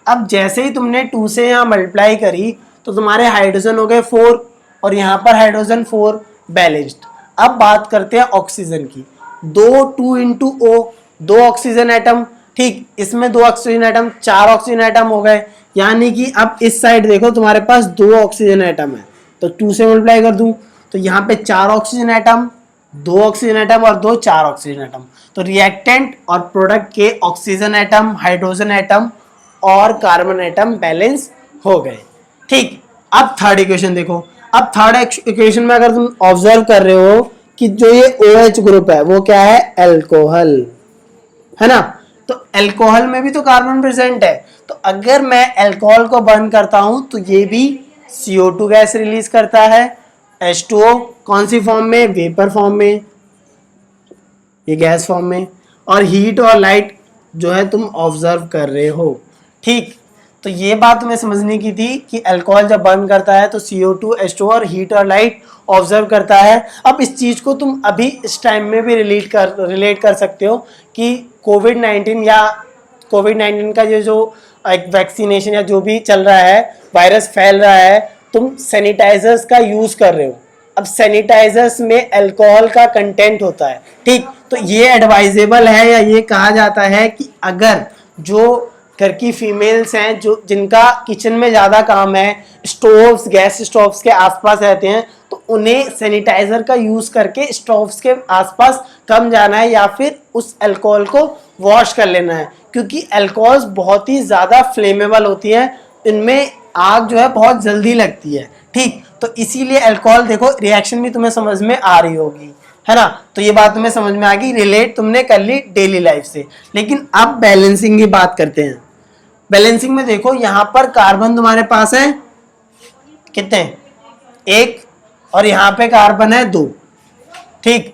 अब जैसे ही तुमने 2 से यहाँ मल्टीप्लाई करी तो तुम्हारे हाइड्रोजन हो गए 4 और यहाँ पर हाइड्रोजन 4 बैलेंस्ड। अब बात करते हैं ऑक्सीजन की। 2 इंटू O, 2 ऑक्सीजन एटम, ठीक, इसमें 2 ऑक्सीजन एटम, 4 ऑक्सीजन एटम हो गए। यानी कि अब इस साइड देखो तुम्हारे पास 2 ऑक्सीजन एटम है, तो 2 से मल्टीप्लाई कर दूं तो यहाँ पे 4 ऑक्सीजन एटम, 2 ऑक्सीजन एटम और 2 4 ऑक्सीजन एटम। तो रिएक्टेंट और प्रोडक्ट के ऑक्सीजन एटम, हाइड्रोजन एटम और कार्बन एटम बैलेंस हो गए, ठीक। अब थर्ड इक्वेशन देखो। अब थर्ड इक्वेशन में अगर तुम ऑब्जर्व कर रहे हो कि जो ये OH ग्रुप है वो क्या है, एल्कोहल, है ना। तो एल्कोहल में भी तो कार्बन प्रेजेंट है। तो अगर मैं एल्कोहल को बर्न करता हूं तो ये भी CO2 गैस रिलीज करता है, H2O कौन सी फॉर्म में, वेपर फॉर्म में, ये गैस फॉर्म में, और हीट और लाइट जो है तुम ऑब्जर्व कर रहे हो, ठीक। तो ये बात तुम्हें समझने की थी कि अल्कोहल जब बर्न करता है तो CO2 H2O और हीट और लाइट ऑब्जर्व करता है। अब इस चीज को तुम अभी इस टाइम में भी रिलेट कर सकते हो कि कोविड-19 या कोविड-19 का ये जो एक वैक्सीनेशन या जो भी चल रहा है, वायरस फैल रहा है, तुम सैनिटाइजर्स का यूज कर रहे हो। अब सैनिटाइजर्स में अल्कोहल का कंटेंट होता है, ठीक। तो ये एडवाइजेबल है या ये कहा जाता है कि अगर जो घर की फीमेल्स हैं जो जिनका किचन में ज़्यादा काम है, स्टोव्स, गैस स्टोव्स के आसपास रहते हैं, तो उन्हें सैनिटाइजर का यूज़ करके स्टोव्स के आसपास कम जाना है या फिर उस अल्कोहल को वॉश कर लेना है, क्योंकि अल्कोहल्स बहुत ही ज़्यादा फ्लेमेबल होती हैं, इनमें आग जो है बहुत जल्दी लगती है, ठीक। तो इसीलिए अल्कोहल देखो रिएक्शन भी तुम्हें समझ में आ रही होगी, है ना। तो ये बात तुम्हें समझ में आ गई, रिलेट तुमने कर ली डेली लाइफ से। लेकिन अब बैलेंसिंग की बात करते हैं। बैलेंसिंग में देखो यहाँ पर कार्बन तुम्हारे पास है कितने, एक, और यहाँ पे कार्बन है 2, ठीक।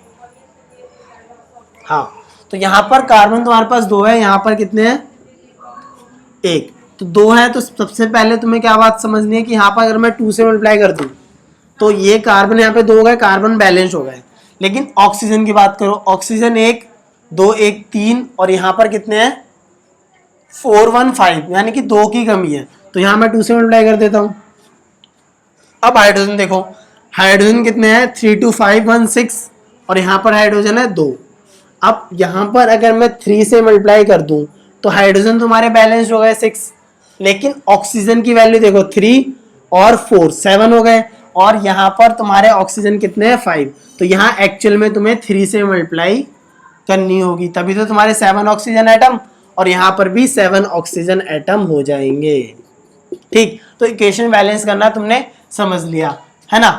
हाँ, तो यहाँ पर कार्बन तुम्हारे पास 2 है, यहाँ पर कितने हैं, 1, तो 2 है। तो सबसे पहले तुम्हें क्या बात समझनी है कि यहाँ पर अगर मैं 2 से मल्टीप्लाई कर दूं तो ये कार्बन यहाँ पे 2 हो गए, कार्बन बैलेंस हो गए। लेकिन ऑक्सीजन की बात करो, ऑक्सीजन 1, 2, 1, 3, और यहाँ पर कितने हैं 4, 1, 5, यानी कि 2 की कमी है। तो यहाँ मैं 2 से मल्टीप्लाई कर देता हूँ। अब हाइड्रोजन देखो, हाइड्रोजन कितने हैं 3, 2, 5, 1, 6, और यहाँ पर हाइड्रोजन है 2। अब यहाँ पर अगर मैं 3 से मल्टीप्लाई कर दूं तो हाइड्रोजन तुम्हारे बैलेंस हो गए 6, लेकिन ऑक्सीजन की वैल्यू देखो 3 और 4 7 हो गए, और यहाँ पर तुम्हारे ऑक्सीजन कितने हैं 5। तो यहाँ एक्चुअल में तुम्हें 3 से मल्टीप्लाई करनी होगी, तभी तो तुम्हारे 7 ऑक्सीजन एटम, और यहाँ पर भी 7 ऑक्सीजन एटम हो जाएंगे, ठीक। तो इक्वेशन बैलेंस करना तुमने समझ लिया, है ना।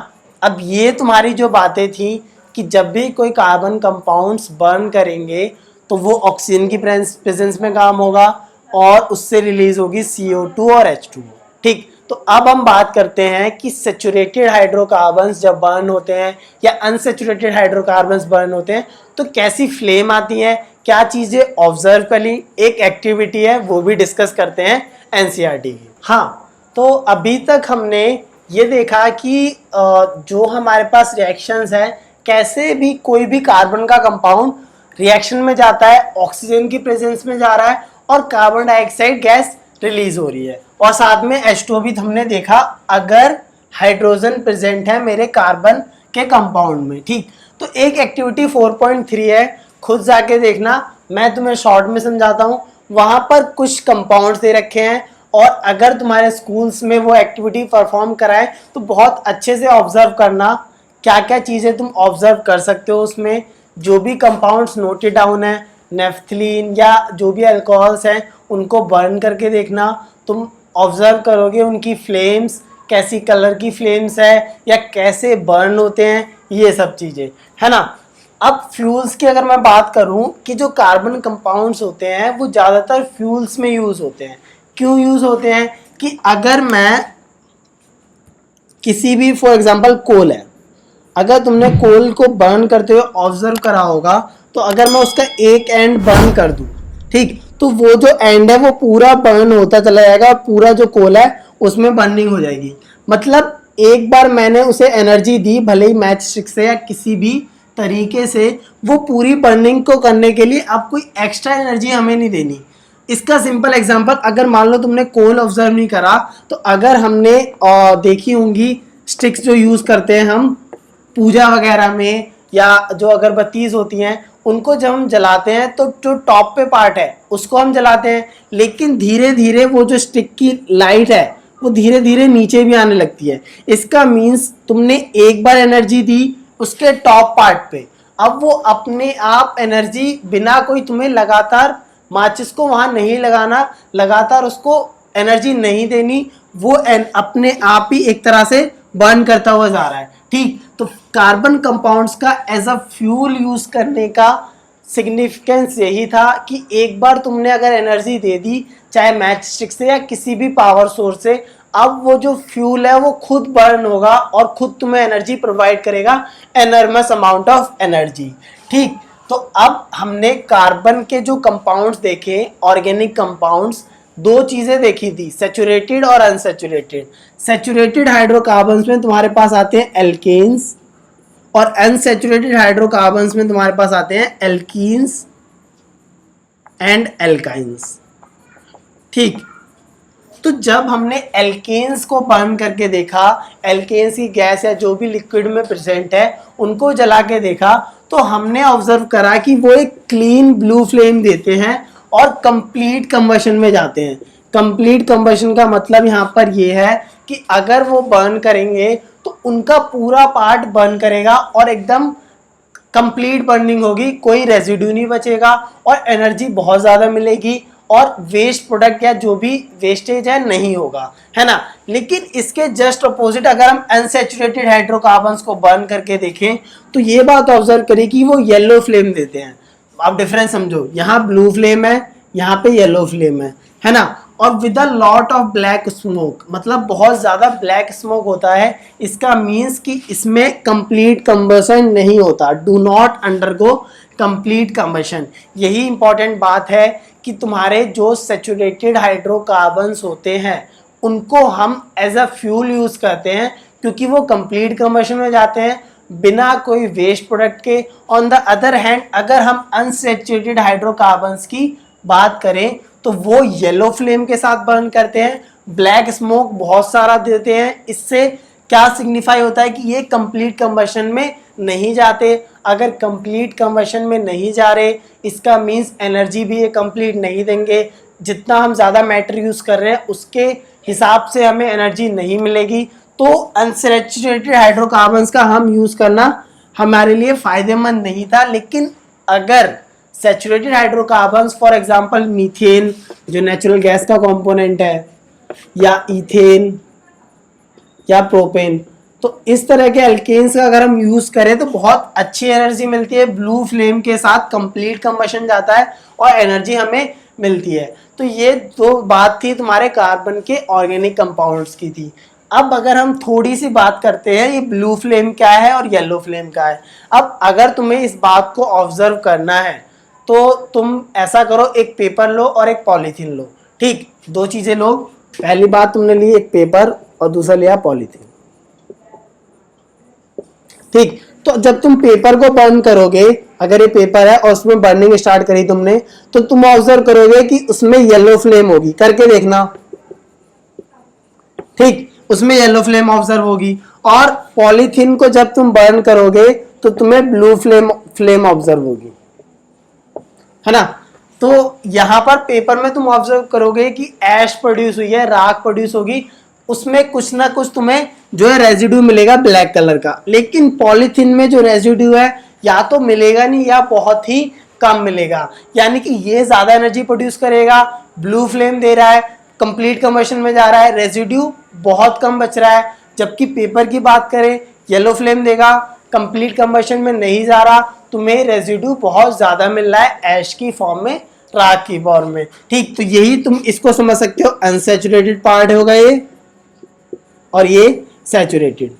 अब ये तुम्हारी जो बातें थी कि जब भी कोई कार्बन कंपाउंड्स बर्न करेंगे तो वो ऑक्सीजन की प्रेजेंस में काम होगा और उससे रिलीज होगी CO2 और H2O, ठीक। तो अब हम बात करते हैं कि सैचुरेटेड हाइड्रोकार्बन्स जब बर्न होते हैं या अनसैचुरेटेड हाइड्रोकार्बन्स बर्न होते हैं तो कैसी फ्लेम आती है, क्या चीजें ऑब्जर्व कर ली, एक एक्टिविटी है वो भी डिस्कस करते हैं NCERT की। हाँ, तो अभी तक हमने ये देखा कि जो हमारे पास रिएक्शंस हैं, कैसे भी कोई भी कार्बन का कंपाउंड रिएक्शन में जाता है, ऑक्सीजन की प्रेजेंस में जा रहा है और कार्बन डाइऑक्साइड गैस रिलीज हो रही है, और साथ में H2O भी हमने देखा अगर हाइड्रोजन प्रेजेंट है मेरे कार्बन के कंपाउंड में, ठीक। तो एक एक्टिविटी 4.3 है, खुद जाके देखना, मैं तुम्हें शॉर्ट में समझाता हूँ। वहां पर कुछ कंपाउंड्स दे रखे हैं और अगर तुम्हारे स्कूल्स में वो एक्टिविटी परफॉर्म कराएं तो बहुत अच्छे से ऑब्जर्व करना क्या क्या चीज़ें तुम ऑब्जर्व कर सकते हो उसमें। जो भी कंपाउंड्स नोटेड डाउन है, नेफ्थलीन या जो भी अल्कोहल्स हैं, उनको बर्न करके देखना, तुम ऑब्जर्व करोगे उनकी फ्लेम्स कैसी कलर की फ्लेम्स है या कैसे बर्न होते हैं, ये सब चीज़ें, है ना। अब फ्यूल्स की अगर मैं बात करूं कि जो कार्बन कंपाउंड्स होते हैं वो ज़्यादातर फ्यूल्स में यूज़ होते हैं। क्यों यूज़ होते हैं कि अगर मैं किसी भी, फॉर एग्जांपल कोल है, अगर तुमने कोल को बर्न करते हुए ऑब्जर्व करा होगा तो अगर मैं उसका एक एंड बर्न कर दूं, ठीक, तो वो जो एंड है वो पूरा बर्न होता चला जाएगा और पूरा जो कोल है उसमें बर्निंग हो जाएगी। मतलब एक बार मैंने उसे एनर्जी दी, भले ही मैच स्टिक से या किसी भी तरीके से, वो पूरी बर्निंग को करने के लिए अब कोई एक्स्ट्रा एनर्जी हमें नहीं देनी। इसका सिंपल एग्जांपल, अगर मान लो तुमने कोल ऑब्जर्व नहीं करा तो अगर हमने देखी होंगी स्टिक्स जो यूज़ करते हैं हम पूजा वगैरह में, या जो अगरबत्तीज होती हैं उनको जब हम जलाते हैं तो जो टॉप पे पार्ट है उसको हम जलाते हैं, लेकिन धीरे धीरे वो जो स्टिक की लाइट है वो धीरे धीरे नीचे भी आने लगती है। इसका मीन्स तुमने एक बार एनर्जी दी उसके टॉप पार्ट पे, अब वो अपने आप एनर्जी बिना कोई तुम्हें लगातार माचिस को वहाँ नहीं लगाना, लगातार उसको एनर्जी नहीं देनी, वो अपने आप ही एक तरह से बर्न करता हुआ जा रहा है, ठीक। तो कार्बन कंपाउंड्स का एज अ फ्यूल यूज करने का सिग्निफिकेंस यही था कि एक बार तुमने अगर एनर्जी दे दी चाहे मैच स्टिक से या किसी भी पावर सोर्स से, अब वो जो फ्यूल है वो खुद बर्न होगा और खुद तुम्हें एनर्जी प्रोवाइड करेगा, एनर्मस अमाउंट ऑफ एनर्जी, ठीक। तो अब हमने कार्बन के जो कंपाउंड्स देखे, ऑर्गेनिक कंपाउंड्स, दो चीजें देखी थी, सैचुरेटेड और अनसैचुरेटेड। सैचुरेटेड हाइड्रोकार्बन्स में तुम्हारे पास आते हैं एल्केन्स और अनसैचुरेटेड हाइड्रोकार्बन्स में तुम्हारे पास आते हैं एल्कीन्स एंड एल्काइंस, ठीक। तो जब हमने एल्केन्स को बर्न करके देखा, एल्केन्स की गैस या जो भी लिक्विड में प्रेजेंट है उनको जला के देखा, तो हमने ऑब्जर्व करा कि वो एक क्लीन ब्लू फ्लेम देते हैं और कंप्लीट कंबशन में जाते हैं। कंप्लीट कंबशन का मतलब यहाँ पर ये है कि अगर वो बर्न करेंगे तो उनका पूरा पार्ट बर्न करेगा और एकदम कंप्लीट बर्निंग होगी, कोई रेजिड्यू नहीं बचेगा और एनर्जी बहुत ज़्यादा मिलेगी और वेस्ट प्रोडक्ट या जो भी वेस्टेज है नहीं होगा, है ना। लेकिन इसके जस्ट अपोजिट अगर हम अनसैचुरेटेड हाइड्रोकार्बन्स को बर्न करके देखें तो ये बात ऑब्जर्व करें कि वो येलो फ्लेम देते हैं। आप डिफरेंस समझो, यहाँ ब्लू फ्लेम है, यहाँ पे येलो फ्लेम है ना। और with a lot of black smoke, मतलब बहुत ज़्यादा ब्लैक स्मोक होता है, इसका मीन्स कि इसमें कंप्लीट कंबशन नहीं होता, do not undergo complete combustion. यही इंपॉर्टेंट बात है कि तुम्हारे जो सैचुरेटेड हाइड्रोकार्बन्स होते हैं उनको हम एज अ फ्यूल यूज़ करते हैं क्योंकि वो कंप्लीट कंबशन में जाते हैं बिना कोई वेस्ट प्रोडक्ट के। ऑन द अदर हैंड अगर हम अनसैचुरेटेड हाइड्रोकार्बन्स की बात करें तो वो येलो फ्लेम के साथ बर्न करते हैं, ब्लैक स्मोक बहुत सारा देते हैं। इससे क्या सिग्निफाई होता है कि ये कंप्लीट कंबशन में नहीं जाते। अगर कंप्लीट कंबशन में नहीं जा रहे इसका मीन्स एनर्जी भी ये कंप्लीट नहीं देंगे। जितना हम ज़्यादा मैटर यूज़ कर रहे हैं उसके हिसाब से हमें एनर्जी नहीं मिलेगी। तो अनसैचुरेटेड हाइड्रोकार्बन्स का हम यूज़ करना हमारे लिए फ़ायदेमंद नहीं था। लेकिन अगर saturated hydrocarbons for example methane जो नेचुरल गैस का कंपोनेंट है, या इथेन या प्रोपेन, तो इस तरह के अल्केन्स का अगर हम यूज़ करें तो बहुत अच्छी एनर्जी मिलती है। ब्लू फ्लेम के साथ कंप्लीट कंबशन जाता है और एनर्जी हमें मिलती है। तो ये दो बात थी तुम्हारे कार्बन के ऑर्गेनिक कंपाउंड्स की थी। अब अगर हम थोड़ी सी बात करते हैं ये ब्लू फ्लेम क्या है और येलो फ्लेम क्या है। अब अगर तुम्हें इस बात को ऑब्जर्व करना है तो तुम ऐसा करो, एक पेपर लो और एक पॉलीथीन लो, ठीक, दो चीज़ें लो। पहली बात तुमने ली एक पेपर और दूसरा लिया पॉलीथीन, ठीक। तो जब तुम पेपर को बर्न करोगे, अगर ये पेपर है और उसमें बर्निंग स्टार्ट करी तुमने, तो तुम ऑब्जर्व करोगे कि उसमें येलो फ्लेम होगी, करके देखना, ठीक, उसमें येलो फ्लेम ऑब्जर्व होगी। और पॉलीथीन को जब तुम बर्न करोगे तो तुम्हें ब्लू फ्लेम ऑब्जर्व होगी, है ना। तो यहां पर पेपर में तुम ऑब्जर्व करोगे कि ऐश प्रोड्यूस हुई है, राख प्रोड्यूस होगी, उसमें कुछ ना कुछ तुम्हें जो है रेजिड्यू मिलेगा ब्लैक कलर का। लेकिन पॉलीथीन में जो रेजिड्यू है या तो मिलेगा नहीं या बहुत ही कम मिलेगा, यानी कि ये ज्यादा एनर्जी प्रोड्यूस करेगा, ब्लू फ्लेम दे रहा है, कंप्लीट कंबशन में जा रहा है, रेजिड्यू बहुत कम बच रहा है। जबकि पेपर की बात करें येलो फ्लेम देगा, कंप्लीट कंबशन में नहीं जा रहा, तुम्हें रेजिड्यू बहुत ज्यादा मिल रहा है ऐश की फॉर्म में, राख की फॉर्म में, ठीक। तो यही तुम इसको समझ सकते हो, अनसैचुरेटेड पार्ट होगा ये और ये सैचुरेटेड,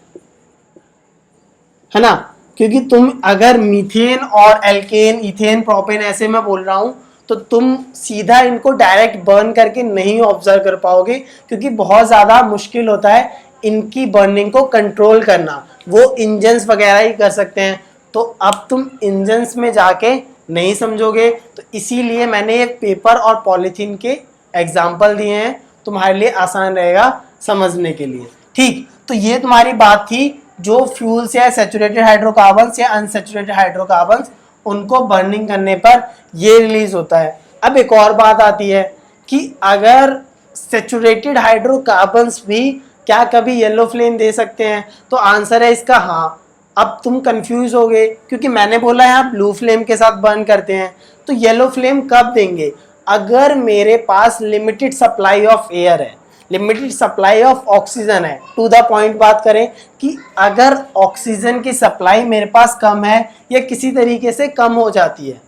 है ना। क्योंकि तुम अगर मीथेन और एल्केन, इथेन, प्रोपेन ऐसे मैं बोल रहा हूं तो तुम सीधा इनको डायरेक्ट बर्न करके नहीं ऑब्जर्व कर पाओगे क्योंकि बहुत ज़्यादा मुश्किल होता है इनकी बर्निंग को कंट्रोल करना। वो इंजन्स वगैरह ही कर सकते हैं, तो अब तुम इंजन्स में जाके नहीं समझोगे। तो इसीलिए मैंने ये पेपर और पॉलीथीन के एग्जाम्पल दिए हैं, तुम्हारे लिए आसान रहेगा समझने के लिए, ठीक। तो ये तुम्हारी बात थी जो फ्यूल्स या सैचुरेटेड हाइड्रोकार्बन्स या अनसैचुरेटेड हाइड्रोकार्बन्स उनको बर्निंग करने पर ये रिलीज होता है। अब एक और बात आती है कि अगर सैचुरेटेड हाइड्रोकार्बन्स भी क्या कभी येलो फ्लेम दे सकते हैं, तो आंसर है इसका हाँ। अब तुम कंफ्यूज हो गए क्योंकि मैंने बोला यहाँ ब्लू फ्लेम के साथ बर्न करते हैं, तो येलो फ्लेम कब देंगे? अगर मेरे पास लिमिटेड सप्लाई ऑफ एयर है, लिमिटेड सप्लाई ऑफ ऑक्सीजन है। टू द पॉइंट बात करें कि अगर ऑक्सीजन की सप्लाई मेरे पास कम है या किसी तरीके से कम हो जाती है,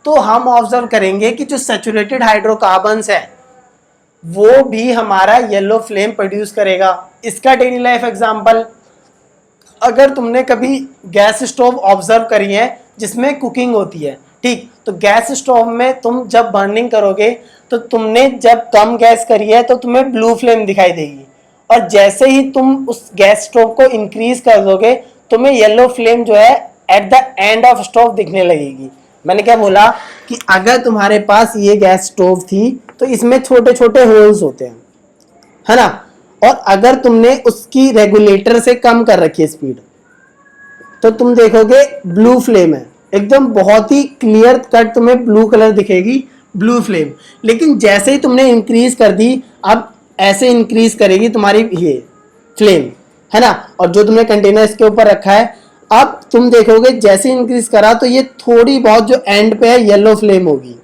तो हम ऑब्जर्व करेंगे कि जो सैचुरेटेड हाइड्रोकार्बन्स है वो भी हमारा येलो फ्लेम प्रोड्यूस करेगा। इसका डेली लाइफ एग्जांपल, अगर तुमने कभी गैस स्टोव ऑब्जर्व करी है जिसमें कुकिंग होती है, ठीक, तो गैस स्टोव में तुम जब बर्निंग करोगे तो तुमने जब कम गैस करी है तो तुम्हें ब्लू फ्लेम दिखाई देगी, और जैसे ही तुम उस गैस स्टोव को इंक्रीज कर दोगे तुम्हें येलो फ्लेम जो है at the end of stove दिखने लगेगी। मैंने क्या बोला कि अगर तुम्हारे पास ये गैस स्टोव थी तो इसमें छोटे छोटे होल्स होते हैं, है ना, और अगर तुमने उसकी रेगुलेटर से कम कर रखी है स्पीड तो तुम देखोगे ब्लू फ्लेम है, एकदम बहुत ही क्लियर कट तुम्हें ब्लू कलर दिखेगी, ब्लू फ्लेम। लेकिन जैसे ही तुमने इंक्रीज कर दी, अब ऐसे इंक्रीज करेगी तुम्हारी ये फ्लेम, है ना, और जो तुमने कंटेनर इसके ऊपर रखा है, अब तुम देखोगे जैसे इंक्रीज करा तो ये थोड़ी बहुत जो एंड पे है येलो फ्लेम होगी।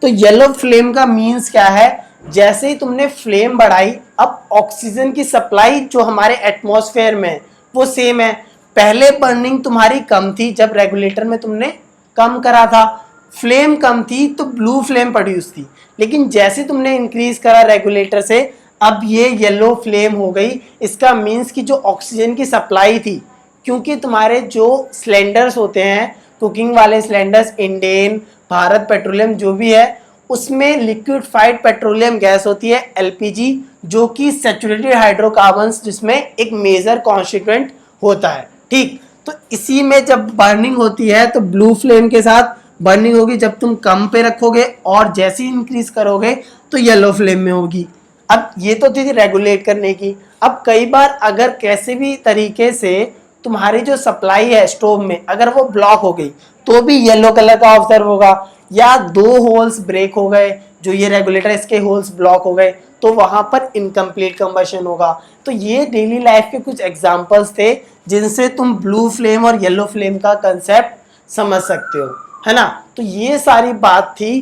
तो येलो फ्लेम का मीन्स क्या है, जैसे ही तुमने फ्लेम बढ़ाई, अब ऑक्सीजन की सप्लाई जो हमारे एटमॉस्फेयर में वो सेम है। पहले बर्निंग तुम्हारी कम थी जब रेगुलेटर में तुमने कम करा था, फ्लेम कम थी तो ब्लू फ्लेम प्रोड्यूस थी, लेकिन जैसे तुमने इंक्रीज करा रेगुलेटर से अब ये येलो फ्लेम हो गई। इसका मीन्स कि जो ऑक्सीजन की सप्लाई थी, क्योंकि तुम्हारे जो सिलेंडर्स होते हैं कुकिंग वाले सिलेंडर्स, इंडेन, भारत पेट्रोलियम जो भी है, उसमें लिक्विफाइड पेट्रोलियम गैस होती है एलपीजी, जो कि सैचुरेटेड हाइड्रोकार्बन्स जिसमें एक मेजर कॉन्स्टिट्यूएंट होता है। ठीक, तो इसी में जब बर्निंग होती है तो ब्लू फ्लेम के साथ बर्निंग होगी जब तुम कम पे रखोगे, और जैसे ही इंक्रीज करोगे तो येलो फ्लेम में होगी। अब ये तो थी रेगुलेट करने की। अब कई बार अगर कैसे भी तरीके से तुम्हारी जो सप्लाई है स्टोव में अगर वो ब्लॉक हो गई तो भी येलो कलर का ऑब्जर्व होगा, या दो होल्स ब्रेक हो गए, जो ये रेगुलेटर इसके होल्स ब्लॉक हो गए, तो वहां पर इनकम्प्लीट कंबशन होगा। तो ये डेली लाइफ के कुछ एग्जांपल्स थे जिनसे तुम ब्लू फ्लेम और येलो फ्लेम का कंसेप्ट समझ सकते हो, है ना। तो ये सारी बात थी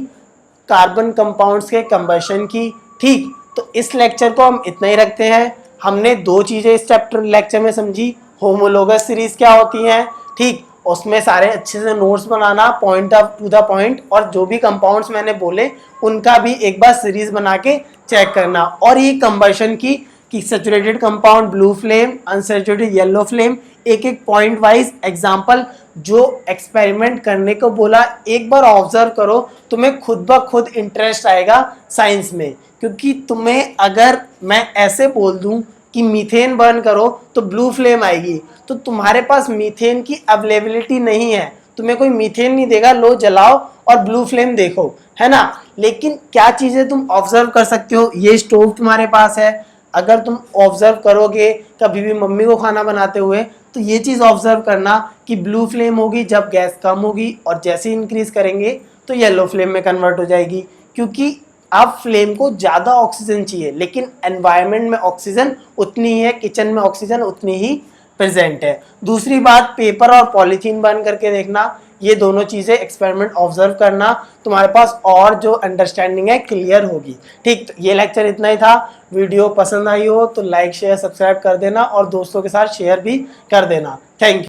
कार्बन कंपाउंड्स के कंबशन की। ठीक, तो इस लेक्चर को हम इतना ही रखते हैं। हमने दो चीजें इस चैप्टर लेक्चर में समझी, होमोलोगस सीरीज क्या होती है, ठीक, उसमें सारे अच्छे से नोट्स बनाना, point of to the point, और जो भी कंपाउंड्स मैंने बोले उनका भी एक बार सीरीज बना के चेक करना। और ये कंबशन की कि saturated compound blue flame, unsaturated yellow flame, एक एक पॉइंट वाइज एग्जांपल जो एक्सपेरिमेंट करने को बोला एक बार ऑब्जर्व करो, तुम्हें खुद ब खुद इंटरेस्ट आएगा साइंस में। क्योंकि तुम्हें अगर मैं ऐसे बोल दूं कि मीथेन बर्न करो तो ब्लू फ्लेम आएगी, तो तुम्हारे पास मीथेन की अवेलेबिलिटी नहीं है, तुम्हें कोई मीथेन नहीं देगा, लो जलाओ और ब्लू फ्लेम देखो, है ना। लेकिन क्या चीजें तुम ऑब्जर्व कर सकते हो, ये स्टोव तुम्हारे पास है, अगर तुम ऑब्जर्व करोगे कभी भी मम्मी को खाना बनाते हुए तो ये चीज ऑब्जर्व करना कि ब्लू फ्लेम होगी जब गैस कम होगी, और जैसे इंक्रीज करेंगे तो येलो फ्लेम में कन्वर्ट हो जाएगी। क्योंकि अब फ्लेम को ज़्यादा ऑक्सीजन चाहिए, लेकिन एनवायरनमेंट में ऑक्सीजन उतनी ही है, किचन में ऑक्सीजन उतनी ही प्रेजेंट है। दूसरी बात, पेपर और पॉलीथीन बर्न करके देखना, ये दोनों चीज़ें एक्सपेरिमेंट ऑब्जर्व करना, तुम्हारे पास और जो अंडरस्टैंडिंग है क्लियर होगी। ठीक, तो ये लेक्चर इतना ही था। वीडियो पसंद आई हो तो लाइक शेयर सब्सक्राइब कर देना और दोस्तों के साथ शेयर भी कर देना। Thank you.